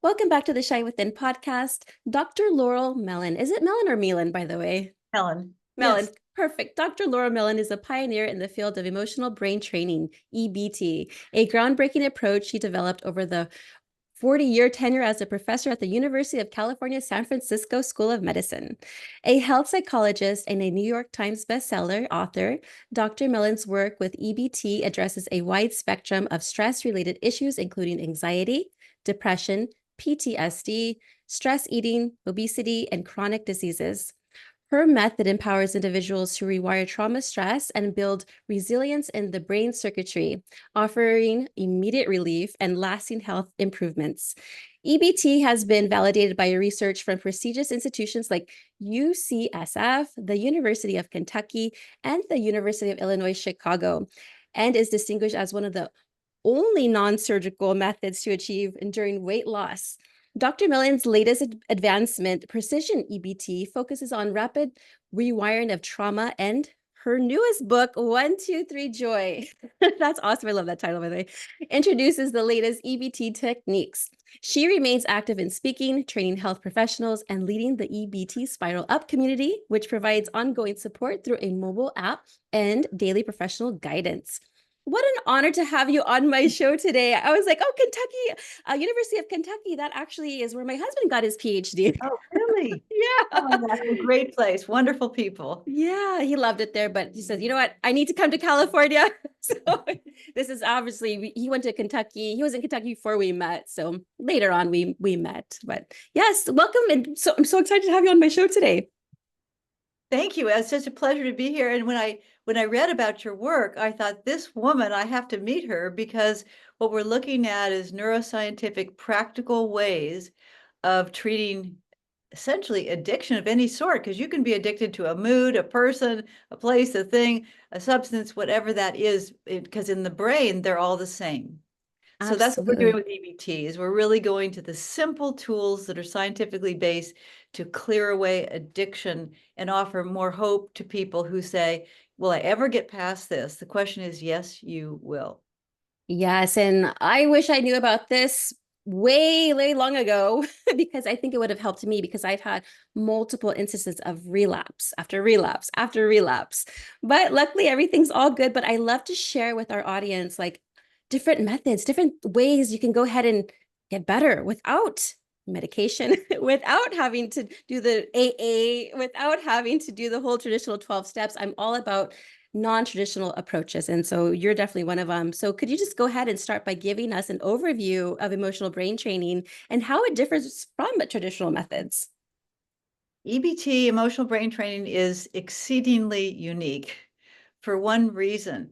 Welcome back to the Shy Within podcast. Dr. Laurel Mellin. Is it Mellin or Mellin, by the way? Helen. Mellin. Yes. Perfect. Dr. Laurel Mellin is a pioneer in the field of emotional brain training, EBT, a groundbreaking approach she developed over the 40-year tenure as a professor at the University of California, San Francisco School of Medicine. A health psychologist and a New York Times bestseller author, Dr. Mellin's work with EBT addresses a wide spectrum of stress-related issues, including anxiety, depression, PTSD, stress eating, obesity, and chronic diseases. Her method empowers individuals to rewire trauma stress and build resilience in the brain circuitry, offering immediate relief and lasting health improvements. EBT has been validated by research from prestigious institutions like UCSF, the University of Kentucky, and the University of Illinois Chicago, and is distinguished as one of the only non-surgical methods to achieve enduring weight loss. Dr. Mellin's latest advancement, Precision EBT, focuses on rapid rewiring of trauma, and her newest book, 123 Joy, that's awesome. I love that title, by the way, introduces the latest EBT techniques. She remains active in speaking, training health professionals, and leading the EBT Spiral Up community, which provides ongoing support through a mobile app and daily professional guidance. What an honor to have you on my show today. I was like, oh, Kentucky, University of Kentucky, that actually is where my husband got his PhD. Oh, really? Yeah. Oh, that's a great place. Wonderful people. Yeah, he loved it there, but he says, you know what? I need to come to California. So this is obviously, he went to Kentucky. He was in Kentucky before we met. So later on we met. But yes, welcome. And so I'm so excited to have you on my show today. Thank you. It's such a pleasure to be here. And when I read about your work, I thought this woman, I have to meet her because what we're looking at is neuroscientific practical ways of treating essentially addiction of any sort, because you can be addicted to a mood, a person, a place, a thing, a substance, whatever that is, because in the brain, they're all the same. So that's what we're doing Absolutely. with EBT, is we're really going to the simple tools that are scientifically based to clear away addiction and offer more hope to people who say, will I ever get past this? The question is, yes, you will. Yes, and I wish I knew about this way, way long ago because I think it would have helped me because I've had multiple instances of relapse after relapse after relapse. But luckily, everything's all good. But I love to share with our audience like different methods, different ways you can go ahead and get better without medication, without having to do the AA, without having to do the whole traditional 12 steps. I'm all about non-traditional approaches. And so you're definitely one of them. So could you just go ahead and start by giving us an overview of emotional brain training and how it differs from traditional methods? EBT, emotional brain training, is exceedingly unique for one reason.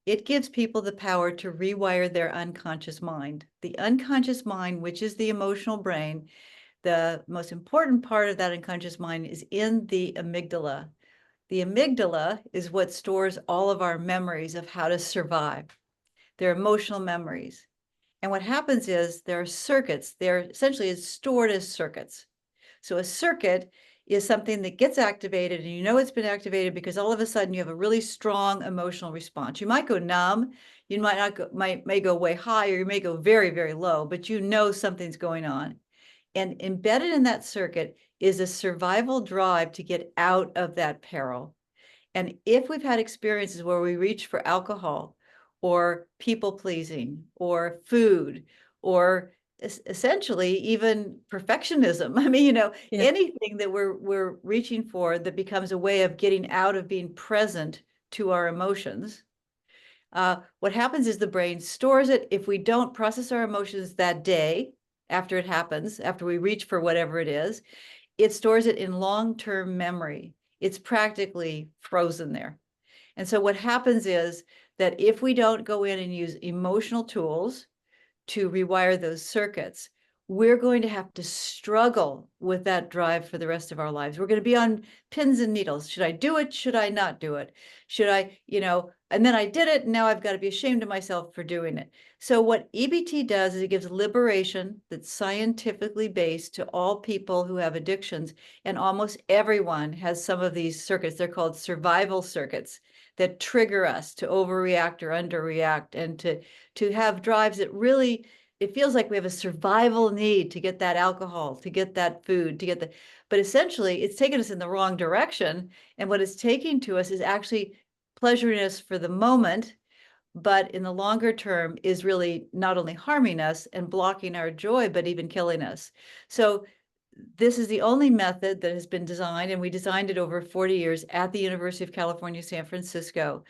It gives people the power to rewire their unconscious mind. The unconscious mind, which is the emotional brain, the most important part of that unconscious mind is in the amygdala. The amygdala is what stores all of our memories of how to survive. They're emotional memories. And what happens is there are circuits. They're essentially stored as circuits. So a circuit is something that gets activated, and you know it's been activated because all of a sudden you have a really strong emotional response. You might go numb, you might not go, may go way high, or you may go very, very low, but you know something's going on. And embedded in that circuit is a survival drive to get out of that peril. And if we've had experiences where we reach for alcohol or people pleasing or food or essentially even perfectionism, I mean, Yeah. anything that we're reaching for that becomes a way of getting out of being present to our emotions, what happens is the brain stores it. If we don't process our emotions that day after it happens, after we reach for whatever it is, it stores it in long-term memory. It's practically frozen there. And so what happens is that if we don't go in and use emotional tools to rewire those circuits, we're going to have to struggle with that drive for the rest of our lives. We're going to be on pins and needles. Should I do it? Should I not do it? Should I, and then I did it, and now I've got to be ashamed of myself for doing it. So what EBT does is it gives liberation that's scientifically based to all people who have addictions, and almost everyone has some of these circuits. They're called survival circuits that trigger us to overreact or underreact, and to have drives that really it feels like we have a survival need to get that alcohol, to get that food, to get the, but essentially it's taken us in the wrong direction. And what it's taking to us is actually pleasuring us for the moment, but in the longer term is really not only harming us and blocking our joy, but even killing us. So this is the only method that has been designed, and we designed it over 40 years at the University of California, San Francisco,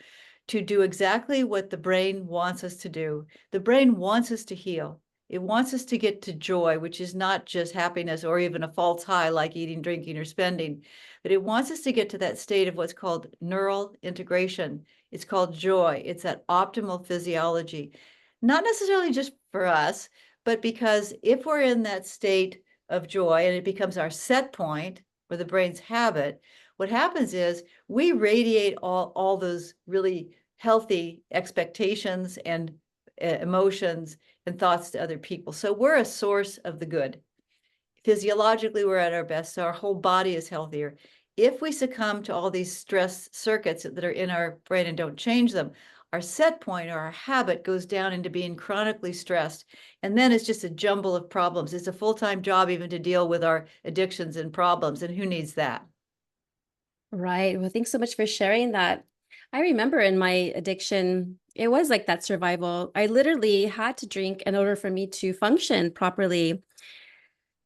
to do exactly what the brain wants us to do. The brain wants us to heal. It wants us to get to joy, which is not just happiness or even a false high like eating, drinking, or spending, but it wants us to get to that state of what's called neural integration. It's called joy. It's that optimal physiology, not necessarily just for us, but because if we're in that state of joy and it becomes our set point or the brain's habit, what happens is we radiate all those really healthy expectations and emotions and thoughts to other people. So we're a source of the good. Physiologically, we're at our best, so our whole body is healthier. If we succumb to all these stress circuits that are in our brain and don't change them, our set point or our habit goes down into being chronically stressed. And then it's just a jumble of problems. It's a full-time job even to deal with our addictions and problems. And who needs that? Right. Well, thanks so much for sharing that. I remember in my addiction, it was like that survival. I literally had to drink in order for me to function properly.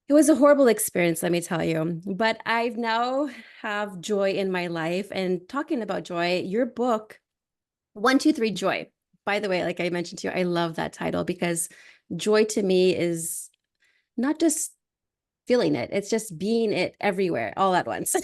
It was a horrible experience, let me tell you. But I've now have joy in my life. And talking about joy, your book, 1, 2, 3 Joy. By the way, like I mentioned to you, I love that title because joy to me is not just feeling it, it's just being it everywhere all at once.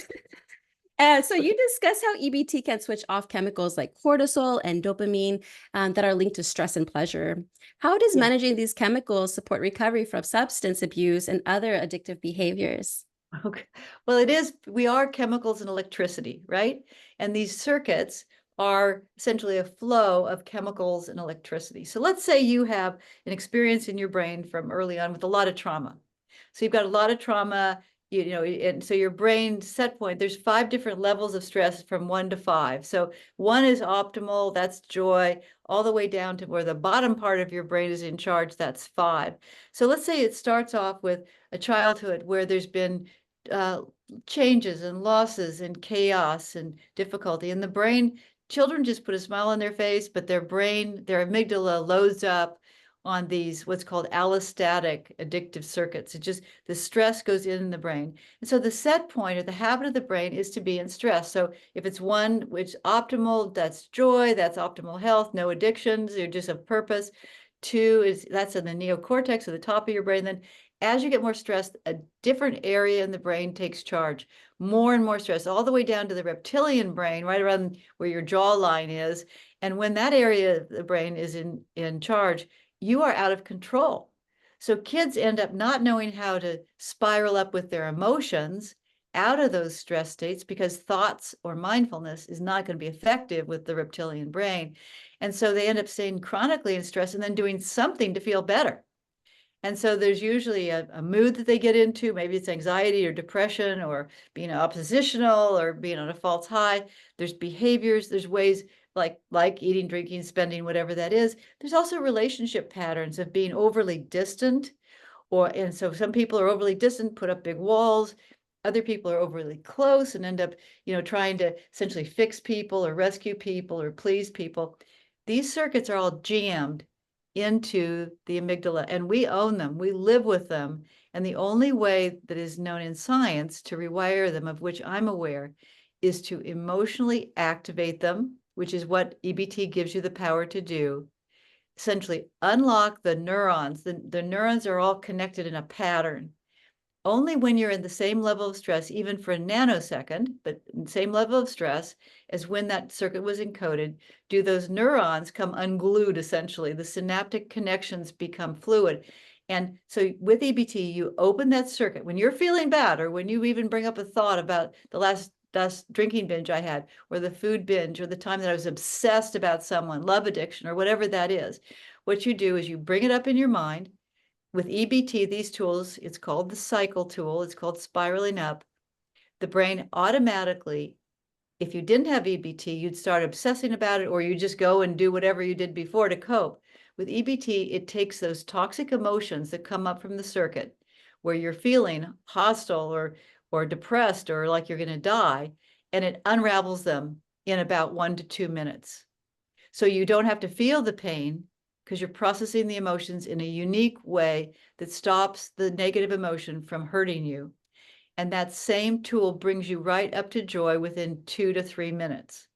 So you discuss how EBT can switch off chemicals like cortisol and dopamine that are linked to stress and pleasure. How does Yeah. managing these chemicals support recovery from substance abuse and other addictive behaviors? Okay. Well, it is, we are chemicals and electricity, right? And these circuits are essentially a flow of chemicals and electricity. So let's say you have an experience in your brain from early on with a lot of trauma. So you've got a lot of trauma, you know, and so your brain set point, there's 5 different levels of stress from 1 to 5. So 1 is optimal, that's joy, all the way down to where the bottom part of your brain is in charge, that's 5. So let's say it starts off with a childhood where there's been uh, changes and losses and chaos and difficulty. And the brain, children just put a smile on their face, but their brain, their amygdala loads up on these what's called allostatic addictive circuits. It just, the stress goes in the brain. And so the set point or the habit of the brain is to be in stress. So if it's 1, which optimal, that's joy, that's optimal health, no addictions, you're just of purpose. 2 is, that's in the neocortex at the top of your brain. Then as you get more stressed, a different area in the brain takes charge, more and more stress, all the way down to the reptilian brain, right around where your jawline is. And when that area of the brain is in charge, you are out of control. So kids end up not knowing how to spiral up with their emotions out of those stress states because thoughts or mindfulness is not going to be effective with the reptilian brain. And so they end up staying chronically in stress and then doing something to feel better. And so there's usually a mood that they get into. Maybe it's anxiety or depression or being oppositional or being on a false high. There's behaviors, there's ways like eating, drinking, spending, whatever that is. There's also relationship patterns of being overly distant, and so some people are overly distant, put up big walls. Other people are overly close and end up, trying to essentially fix people or rescue people or please people. These circuits are all jammed into the amygdala, and we own them. We live with them. And the only way that is known in science to rewire them, of which I'm aware, is to emotionally activate them, which is what EBT gives you the power to do. Essentially unlock the neurons. The neurons are all connected in a pattern. Only when you're in the same level of stress, even for a nanosecond, but same level of stress as when that circuit was encoded, do those neurons come unglued, essentially. The synaptic connections become fluid. And so with EBT, you open that circuit. When you're feeling bad, or when you even bring up a thought about the last drinking binge I had, or the food binge, or the time that I was obsessed about someone, love addiction, or whatever that is, what you do is you bring it up in your mind. With EBT, these tools, it's called the cycle tool, it's called spiraling up. The brain automatically, if you didn't have EBT, you'd start obsessing about it, or you just go and do whatever you did before to cope. With EBT, it takes those toxic emotions that come up from the circuit where you're feeling hostile or depressed or like you're going to die, and it unravels them in about 1 to 2 minutes. So you don't have to feel the pain because you're processing the emotions in a unique way that stops the negative emotion from hurting you. And that same tool brings you right up to joy within 2 to 3 minutes.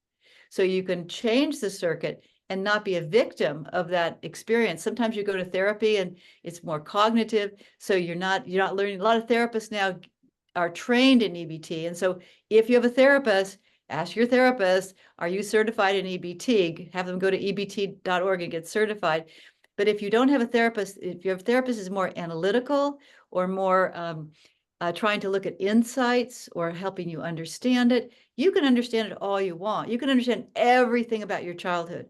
So you can change the circuit and not be a victim of that experience. Sometimes you go to therapy and it's more cognitive. So you're not learning. A lot of therapists now are trained in EBT. And so if you have a therapist, ask your therapist, are you certified in EBT? Have them go to ebt.org and get certified. But if you don't have a therapist, if your therapist is more analytical or more trying to look at insights or helping you understand it, you can understand it all you want. You can understand everything about your childhood.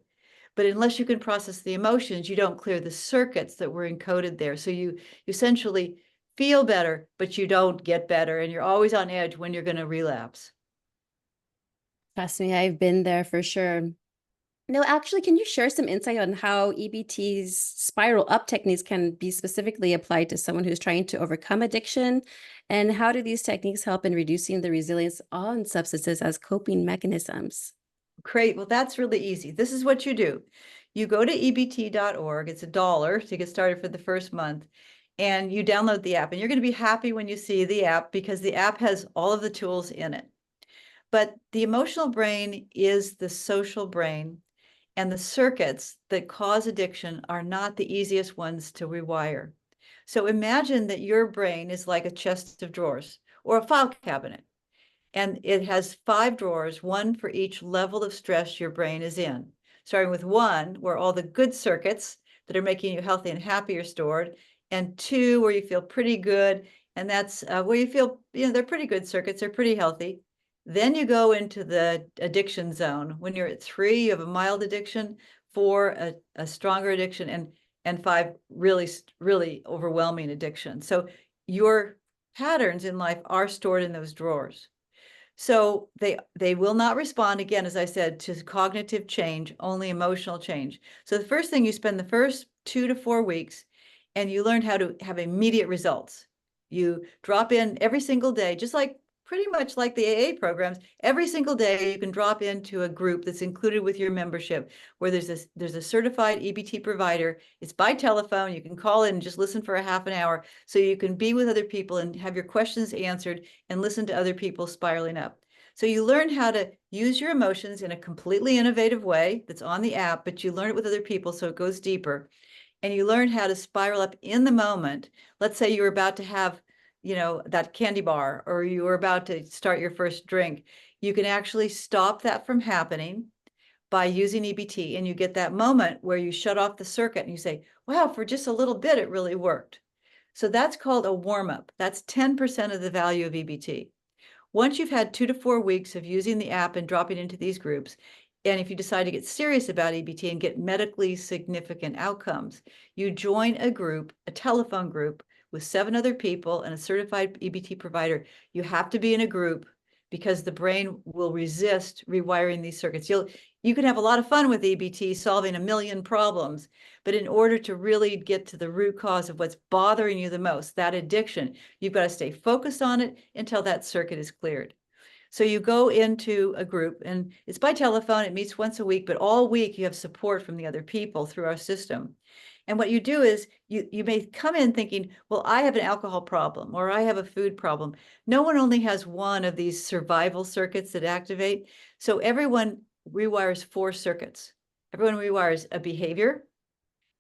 But unless you can process the emotions, you don't clear the circuits that were encoded there. So you essentially feel better, but you don't get better. And you're always on edge when you're going to relapse. Trust me, I've been there for sure. No, actually, can you share some insight on how EBT's spiral up techniques can be specifically applied to someone who's trying to overcome addiction? And how do these techniques help in reducing the resilience on substances as coping mechanisms? Great. Well, that's really easy. This is what you do. You go to ebt.org. It's $1 to get started for the first month. And you download the app. And you're going to be happy when you see the app because the app has all of the tools in it. But the emotional brain is the social brain. And the circuits that cause addiction are not the easiest ones to rewire. So imagine that your brain is like a chest of drawers or a file cabinet. And it has 5 drawers, one for each level of stress your brain is in. Starting with 1, where all the good circuits that are making you healthy and happy are stored, and 2, where you feel pretty good. And that's where you feel, they're pretty good circuits, they're pretty healthy. Then you go into the addiction zone. When you're at 3, you have a mild addiction, 4, a stronger addiction, and 5, really, really overwhelming addiction. So your patterns in life are stored in those drawers. So they will not respond, again, as I said, to cognitive change, only emotional change. So the first thing, you spend the first 2 to 4 weeks and you learn how to have immediate results. You drop in every single day, just like pretty much like the AA programs. Every single day you can drop into a group that's included with your membership where there's a certified EBT provider. It's by telephone. You can call in and just listen for a half an hour so you can be with other people and have your questions answered and listen to other people spiraling up. So you learn how to use your emotions in a completely innovative way that's on the app, but you learn it with other people so it goes deeper. And you learn how to spiral up in the moment. Let's say you're about to have that candy bar, or you were about to start your first drink. You can actually stop that from happening by using EBT, and you get that moment where you shut off the circuit and you say, wow, for just a little bit, it really worked. So that's called a warm-up. That's 10% of the value of EBT. Once you've had 2 to 4 weeks of using the app and dropping into these groups, and if you decide to get serious about EBT and get medically significant outcomes, you join a group, a telephone group, with 7 other people and a certified EBT provider. You have to be in a group because the brain will resist rewiring these circuits. You can have a lot of fun with EBT, solving a million problems, but in order to really get to the root cause of what's bothering you the most, that addiction, you've got to stay focused on it until that circuit is cleared. So you go into a group, and it's by telephone. It meets once a week, but all week you have support from the other people through our system. And what you do is you may come in thinking, well, I have an alcohol problem or I have a food problem. No one only has one of these survival circuits that activate. So everyone rewires 4 circuits. Everyone rewires a behavior.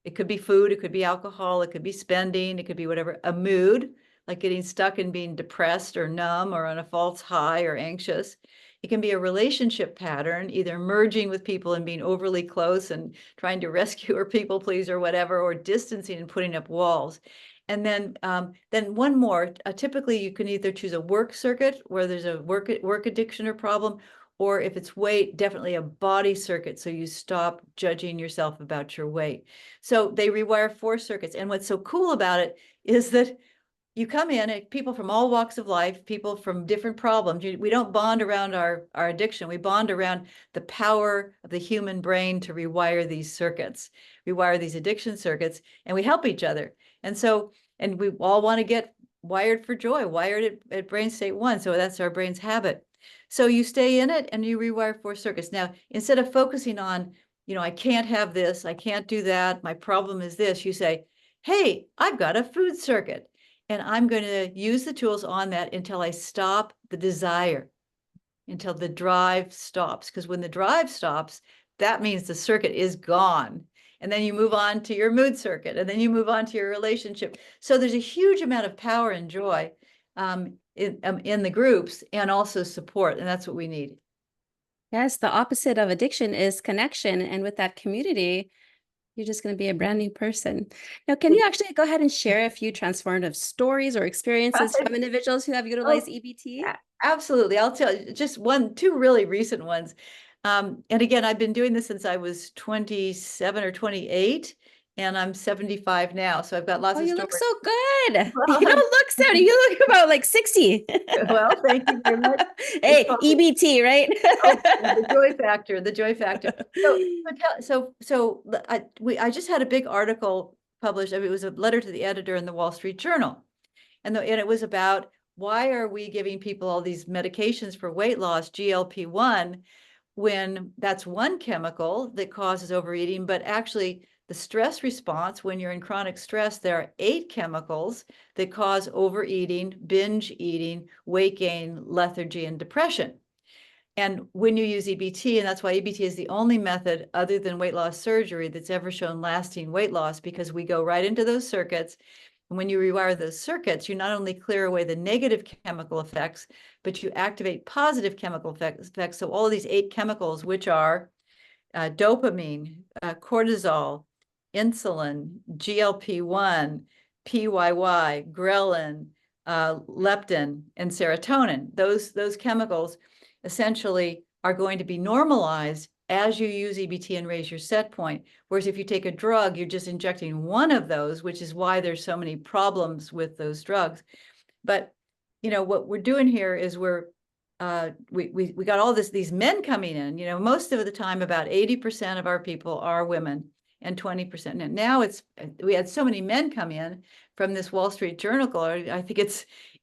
It could be food, it could be alcohol, it could be spending, it could be whatever. A mood, like getting stuck and being depressed or numb or on a false high or anxious. It can be a relationship pattern, either merging with people and being overly close and trying to rescue or people please or whatever, or distancing and putting up walls. And then one more. Typically, you can either choose a work circuit where there's a work addiction or problem, or if it's weight, definitely a body circuit. So you stop judging yourself about your weight. So they rewire 4 circuits. And what's so cool about it is that you come in and people from all walks of life, people from different problems. We don't bond around our addiction. We bond around the power of the human brain to rewire these circuits, rewire these addiction circuits, and we help each other. And so, and we all want to get wired for joy, wired at brain state one. So that's our brain's habit. So you stay in it and you rewire 4 circuits. Now, instead of focusing on, I can't have this, I can't do that, my problem is this, you say, hey, I've got a food circuit. And I'm going to use the tools on that until I stop the desire, until the drive stops. Because when the drive stops, that means the circuit is gone. And then you move on to your mood circuit, and then you move on to your relationship. So there's a huge amount of power and joy in the groups, and also support. And that's what we need. Yes, the opposite of addiction is connection. And with that community, you're just going to be a brand new person. Now, can you actually go ahead and share a few transformative stories or experiences from individuals who have utilized Oh, EBT? absolutely. I'll tell you just two really recent ones. And again, I've been doing this since I was 27 or 28, and I'm 75 now. So I've got lots Oh, of you look stories. so good. Well, You don't look 70, you look about like 60. well, thank you very much. It's Hey, called EBT, right? the joy factor, the joy factor. I just had a big article published. I mean, it was a letter to the editor in the Wall Street Journal. And it was about, why are we giving people all these medications for weight loss, GLP-1, when that's one chemical that causes overeating, but actually the stress response, when you're in chronic stress, there are 8 chemicals that cause overeating, binge eating, weight gain, lethargy, and depression. And when you use EBT, and that's why EBT is the only method other than weight loss surgery that's ever shown lasting weight loss, because we go right into those circuits. And when you rewire those circuits, you not only clear away the negative chemical effects, but you activate positive chemical effects. So all of these 8 chemicals, which are dopamine, cortisol, insulin, GLP-1, PYY, ghrelin, leptin, and serotonin, those chemicals essentially are going to be normalized as you use EBT and raise your set point. Whereas if you take a drug, you're just injecting one of those, which is why there's so many problems with those drugs. But what we're doing here is we got all these men coming in. Most of the time, about 80% of our people are women and 20%. And now we had so many men come in from this Wall Street Journal. I think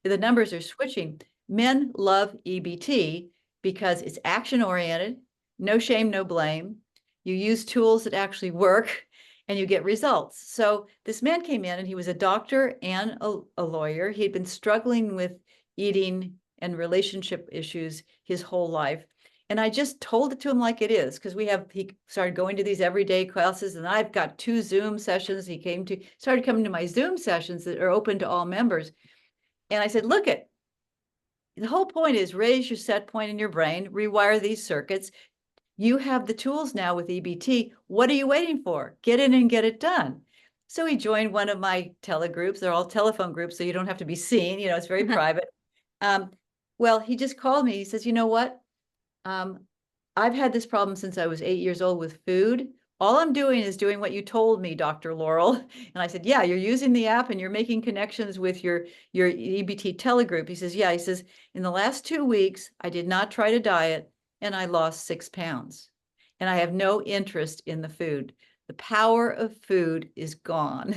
the numbers are switching. Men love EBT because it's action oriented, no shame, no blame. You use tools that actually work, and you get results. So this man came in, and he was a doctor and a lawyer. He'd been struggling with eating and relationship issues his whole life. And I just told it to him like it is, because he started going to these everyday classes, and I've got 2 Zoom sessions. He started coming to my Zoom sessions that are open to all members. And I said, look, the whole point is raise your set point in your brain, rewire these circuits. You have the tools now with EBT. What are you waiting for? Get in and get it done. So he joined one of my telegroups. They're all telephone groups, so you don't have to be seen. It's very private. Well, he just called me. He says, you know what? I've had this problem since I was 8 years old with food. All I'm doing is doing what you told me, Dr. Laurel. And I said, yeah, you're using the app and you're making connections with your EBT telegroup. He says, yeah. He says, in the last 2 weeks, I did not try to diet, and I lost 6 pounds. And I have no interest in the food. The power of food is gone.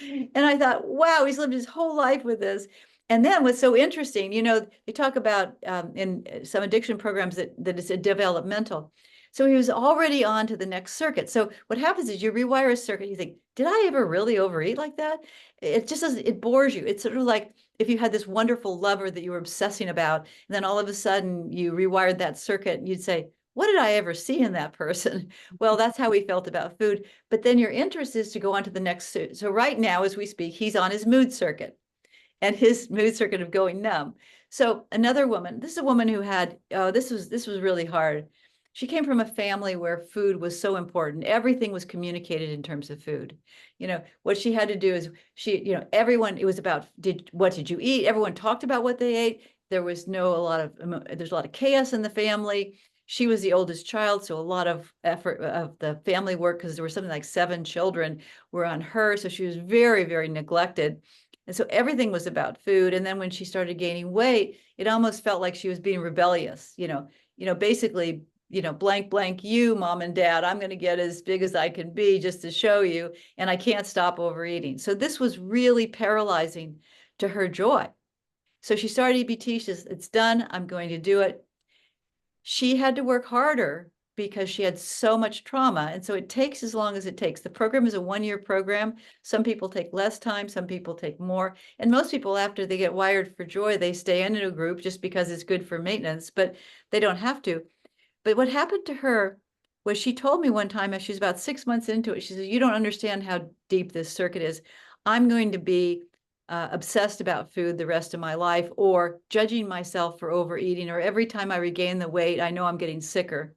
And I thought, wow, he's lived his whole life with this. And then what's so interesting, they talk about in some addiction programs that it's a developmental. So he was already on to the next circuit. So what happens is you rewire a circuit, you think, did I ever really overeat like that? It just doesn't, it bores you. It's sort of like if you had this wonderful lover that you were obsessing about, and then all of a sudden you rewired that circuit, and you'd say, what did I ever see in that person? Well, that's how we felt about food. But then your interest is to go on to the next. So right now, as we speak, he's on his mood circuit, and his mood circuit of going numb. So another woman, this is a woman who had, this was really hard. She came from a family where food was so important. Everything was communicated in terms of food. What she had to do is everyone, it was about, what did you eat? Everyone talked about what they ate. There's a lot of chaos in the family. She was the oldest child, so a lot of effort of the family work, because there were something like 7 children, were on her. So she was very, very neglected. And so everything was about food. And then when she started gaining weight, it almost felt like she was being rebellious, basically, blank, blank you, mom and dad, I'm going to get as big as I can be just to show you. And I can't stop overeating. So this was really paralyzing to her joy. So she started EBT. She says, it's done. I'm going to do it. She had to work harder because she had so much trauma. And so it takes as long as it takes. The program is a 1-year program. Some people take less time, some people take more. And most people, after they get wired for joy, they stay in a group just because it's good for maintenance, but they don't have to. But what happened to her was she told me one time, as she was about 6 months into it, she said, you don't understand how deep this circuit is. I'm going to be obsessed about food the rest of my life, or judging myself for overeating, or every time I regain the weight, I know I'm getting sicker.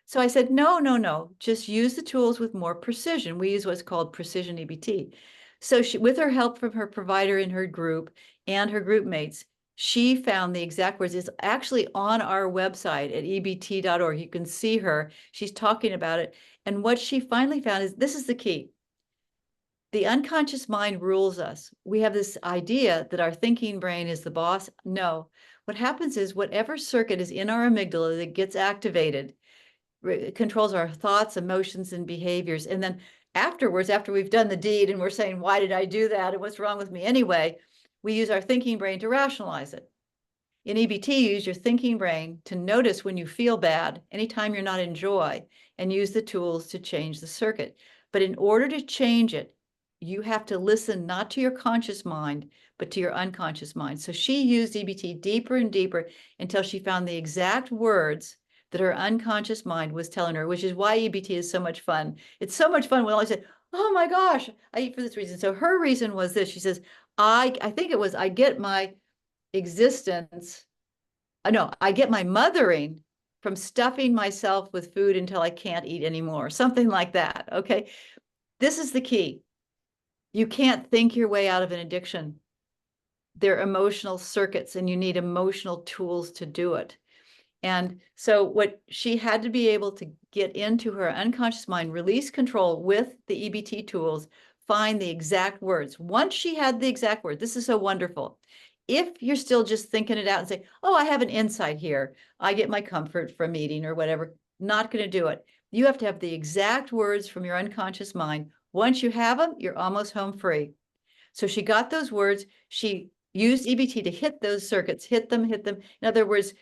So I said, no, no, no, just use the tools with more precision. We use what's called precision EBT. So she, with her help from her provider in her group and her group mates, she found the exact words. It's actually on our website at ebt.org. You can see her. She's talking about it. And what she finally found is, this is the key. The unconscious mind rules us. We have this idea that our thinking brain is the boss. No, what happens is whatever circuit is in our amygdala that gets activated, it controls our thoughts, emotions, and behaviors. And then afterwards, after we've done the deed and we're saying, why did I do that? And what's wrong with me anyway? We use our thinking brain to rationalize it. In EBT, you use your thinking brain to notice when you feel bad, anytime you're not in joy, and use the tools to change the circuit. But in order to change it, you have to listen not to your conscious mind, but to your unconscious mind. So she used EBT deeper and deeper until she found the exact words that her unconscious mind was telling her, which is why EBT is so much fun. It's so much fun when I say, oh my gosh, I eat for this reason. So her reason was this. She says, I think it was, I get my existence, no, I get my mothering from stuffing myself with food until I can't eat anymore, something like that. Okay. This is the key. You can't think your way out of an addiction. They're emotional circuits, and you need emotional tools to do it. And so what she had to be able to get into her unconscious mind, release control with the EBT tools, find the exact words. Once she had the exact word, this is so wonderful. If you're still just thinking it out and say, oh, I have an insight here, I get my comfort from eating or whatever, not going to do it. You have to have the exact words from your unconscious mind. Once you have them, you're almost home free. So she got those words. She used EBT to hit those circuits, hit them, hit them. In other words,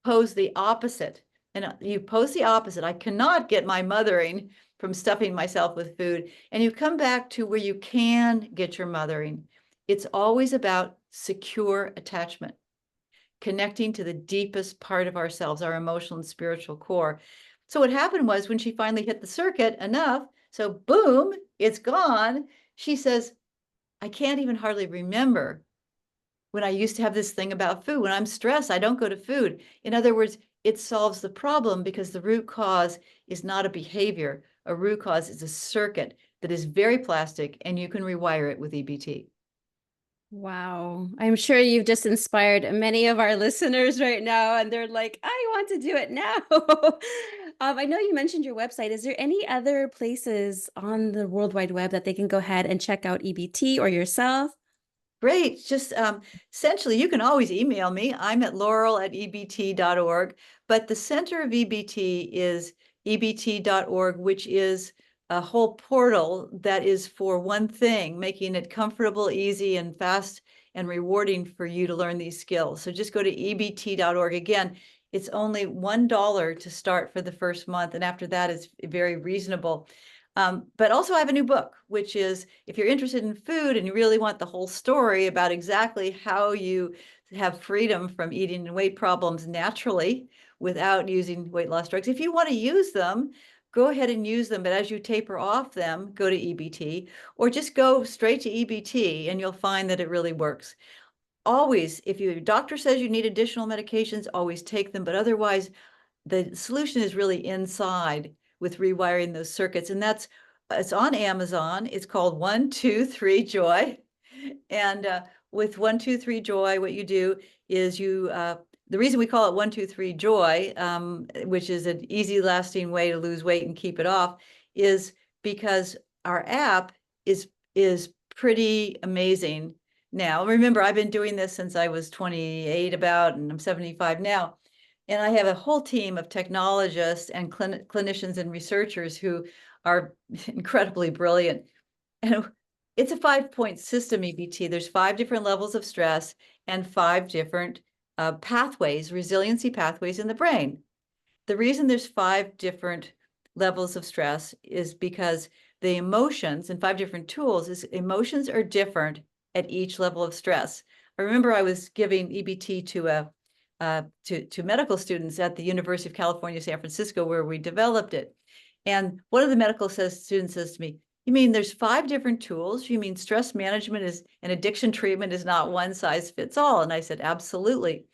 pose the opposite. And you pose the opposite. I cannot get my mothering from stuffing myself with food. And you come back to where you can get your mothering. It's always about secure attachment, connecting to the deepest part of ourselves, our emotional and spiritual core. So what happened was, when she finally hit the circuit enough, so boom, it's gone. She says, I can't even hardly remember when I used to have this thing about food. When I'm stressed, I don't go to food. In other words, it solves the problem because the root cause is not a behavior. A root cause is a circuit that is very plastic, and you can rewire it with EBT. Wow. I'm sure you've just inspired many of our listeners right now, and they're like, I want to do it now. I know you mentioned your website. Is there any other places on the World Wide Web that they can go ahead and check out EBT or yourself? Great. Just essentially, you can always email me. I'm at laurel@ebt.org. But the center of EBT is ebt.org, which is a whole portal that is for one thing, making it comfortable, easy, and fast and rewarding for you to learn these skills. So just go to ebt.org. Again, it's only $1 to start for the first month. And after that, it's very reasonable. But also I have a new book, which is, if you're interested in food and you really want the whole story about exactly how you have freedom from eating and weight problems naturally without using weight loss drugs. If you want to use them, go ahead and use them. But as you taper off them, go to EBT, or just go straight to EBT and you'll find that it really works. Always, if your doctor says you need additional medications, always take them. But otherwise, the solution is really inside with rewiring those circuits. And it's on Amazon. It's called 1-2-3 Joy. And with 1-2-3 Joy, what you do is the reason we call it 1-2-3 Joy, which is an easy lasting way to lose weight and keep it off, is because our app is pretty amazing. now. Remember, I've been doing this since I was 28 about, and I'm 75 now. And I have a whole team of technologists and clinicians and researchers who are incredibly brilliant. And it's a 5-point system, EBT. There's 5 different levels of stress and 5 different pathways, resiliency pathways in the brain. The reason there's 5 different levels of stress is because the emotions and 5 different tools is emotions are different at each level of stress. I remember I was giving EBT to medical students at the University of California, San Francisco, where we developed it. And one of the medical students says to me, "You mean there's 5 different tools? You mean stress management is and addiction treatment is not one size fits all?" And I said, "Absolutely."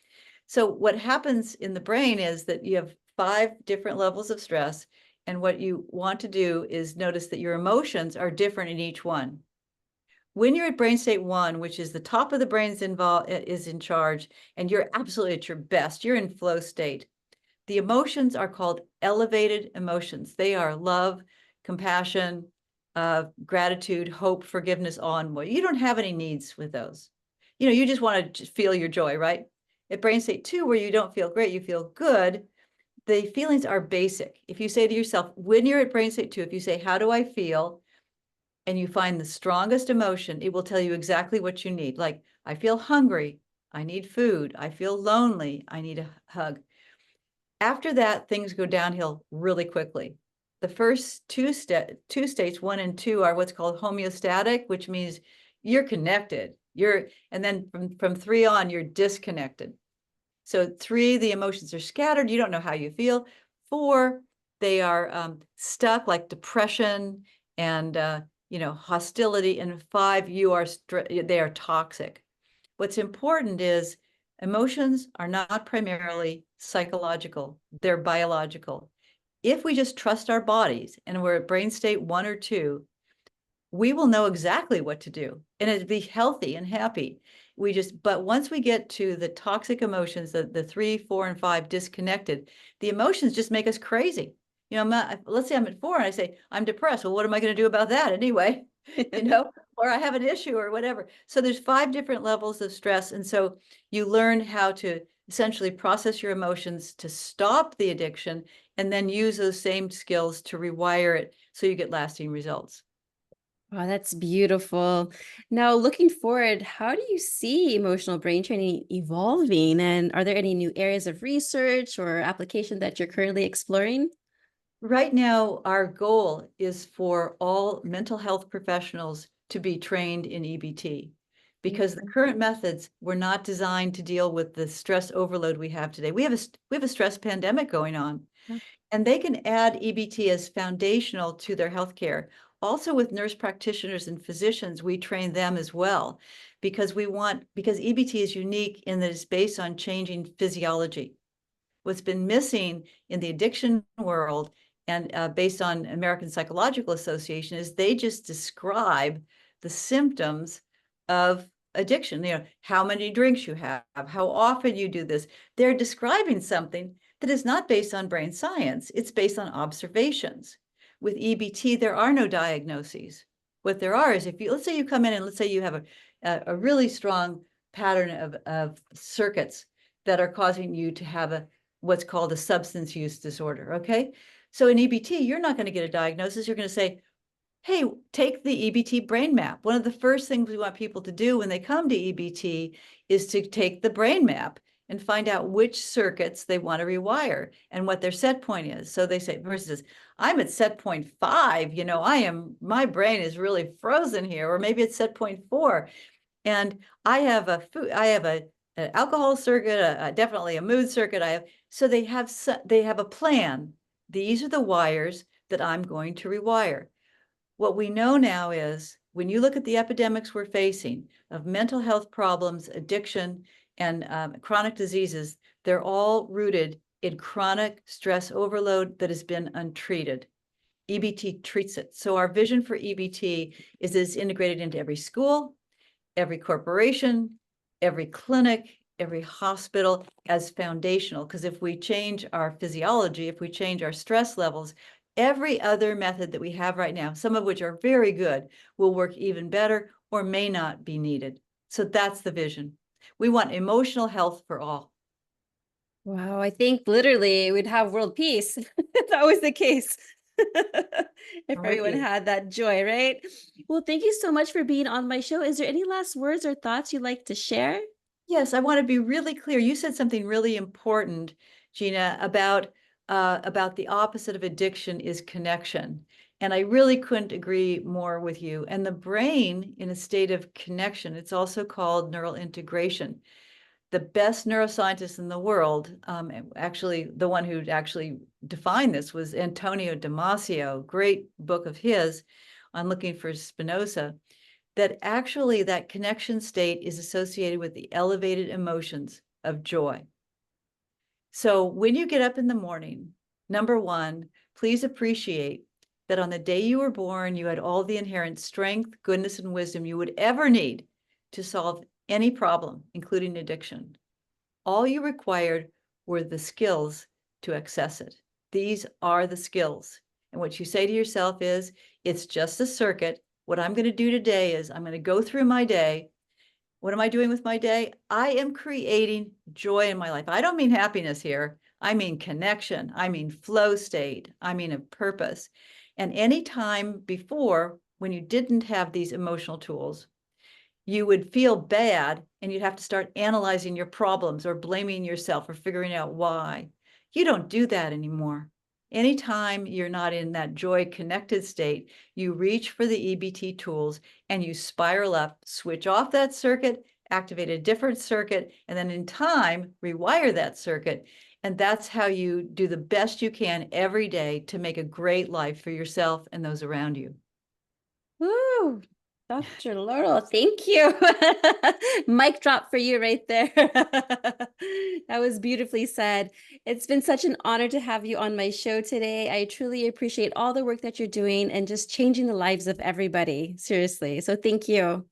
So what happens in the brain is that you have 5 different levels of stress, and what you want to do is notice that your emotions are different in each one. When you're at brain state 1, which is the top of the brain's is in charge, and you're absolutely at your best, you're in flow state. The emotions are called elevated emotions. They are love, compassion, gratitude, hope, forgiveness, awe, and more. You don't have any needs with those. You just want to feel your joy, right? At brain state 2, where you don't feel great, you feel good, the feelings are basic. If you say to yourself, when you're at brain state 2, if you say, "How do I feel?" and you find the strongest emotion, it will tell you exactly what you need. Like, I feel hungry, I need food, I feel lonely, I need a hug. After that, things go downhill really quickly. The first two states, 1 and 2, are what's called homeostatic, which means you're connected. And then from 3 on, you're disconnected. So 3, the emotions are scattered. You don't know how you feel. 4, they are stuck, like depression and hostility. And 5, they are toxic. What's important is emotions are not primarily psychological, they're biological. If we just trust our bodies and we're at brain state 1 or 2, we will know exactly what to do and it'd be healthy and happy. But once we get to the toxic emotions, the 3, 4, and 5 disconnected, the emotions just make us crazy. Let's say I'm at 4 and I say, "I'm depressed." Well, what am I going to do about that anyway? Or I have an issue or whatever. So there's 5 different levels of stress. And so you learn how to essentially process your emotions to stop the addiction and then use those same skills to rewire it so you get lasting results. Wow, that's beautiful. Now, looking forward, how do you see emotional brain training evolving? And are there any new areas of research or application that you're currently exploring? Right now, our goal is for all mental health professionals to be trained in EBT because the current methods were not designed to deal with the stress overload we have today. We have a stress pandemic going on, and they can add EBT as foundational to their healthcare. Also, with nurse practitioners and physicians, we train them as well because EBT is unique in that it's based on changing physiology. What's been missing in the addiction world and based on American Psychological Association is they just describe the symptoms of addiction. How many drinks you have, how often you do this. They're describing something that is not based on brain science. It's based on observations. With EBT, there are no diagnoses. What there are is let's say you come in and let's say you have a really strong pattern of circuits that are causing you to have what's called a substance use disorder, okay? So in EBT, you're not going to get a diagnosis. You're going to say, "Hey, take the EBT brain map." One of the first things we want people to do when they come to EBT is to take the brain map and find out which circuits they want to rewire and what their set point is. So they say, versus, "I'm at set point 5, my brain is really frozen here," or maybe it's set point 4. And I have an alcohol circuit, definitely a mood circuit. So they have a plan. These are the wires that I'm going to rewire. What we know now is when you look at the epidemics we're facing of mental health problems, addiction, and chronic diseases, they're all rooted in chronic stress overload that has been untreated. EBT treats it. So our vision for EBT is it's integrated into every school, every corporation, every clinic, every hospital as foundational. Because if we change our physiology, if we change our stress levels, every other method that we have right now, some of which are very good, will work even better or may not be needed. So that's the vision. We want emotional health for all. Wow, I think literally we'd have world peace if that was the case. If I'm with everyone you. had that joy, right? Well, thank you so much for being on my show. Is there any last words or thoughts you'd like to share? Yes, I want to be really clear. You said something really important, Gina, about the opposite of addiction is connection. And I really couldn't agree more with you. And the brain in a state of connection, it's also called neural integration. The best neuroscientist in the world, actually, the one who actually defined this was Antonio Damasio, great book of his on looking for Spinoza, that actually that connection state is associated with the elevated emotions of joy. So when you get up in the morning, number one, please appreciate that on the day you were born, you had all the inherent strength, goodness, and wisdom you would ever need to solve any problem, including addiction. All you required were the skills to access it. These are the skills. And what you say to yourself is, it's just a circuit. What I'm going to do today is I'm going to go through my day. What am I doing with my day? I am creating joy in my life. I don't mean happiness here. I mean connection. I mean flow state. I mean a purpose. And any time before, when you didn't have these emotional tools, you would feel bad and you'd have to start analyzing your problems or blaming yourself or figuring out why. You don't do that anymore. Anytime you're not in that joy connected state, you reach for the EBT tools and you spiral up, switch off that circuit, activate a different circuit, and then in time, rewire that circuit. And that's how you do the best you can every day to make a great life for yourself and those around you. Woo! Dr. Laurel, thank you. Mic drop for you right there. That was beautifully said. It's been such an honor to have you on my show today. I truly appreciate all the work that you're doing and just changing the lives of everybody. Seriously. So thank you.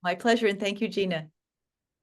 My pleasure, and thank you, Gina.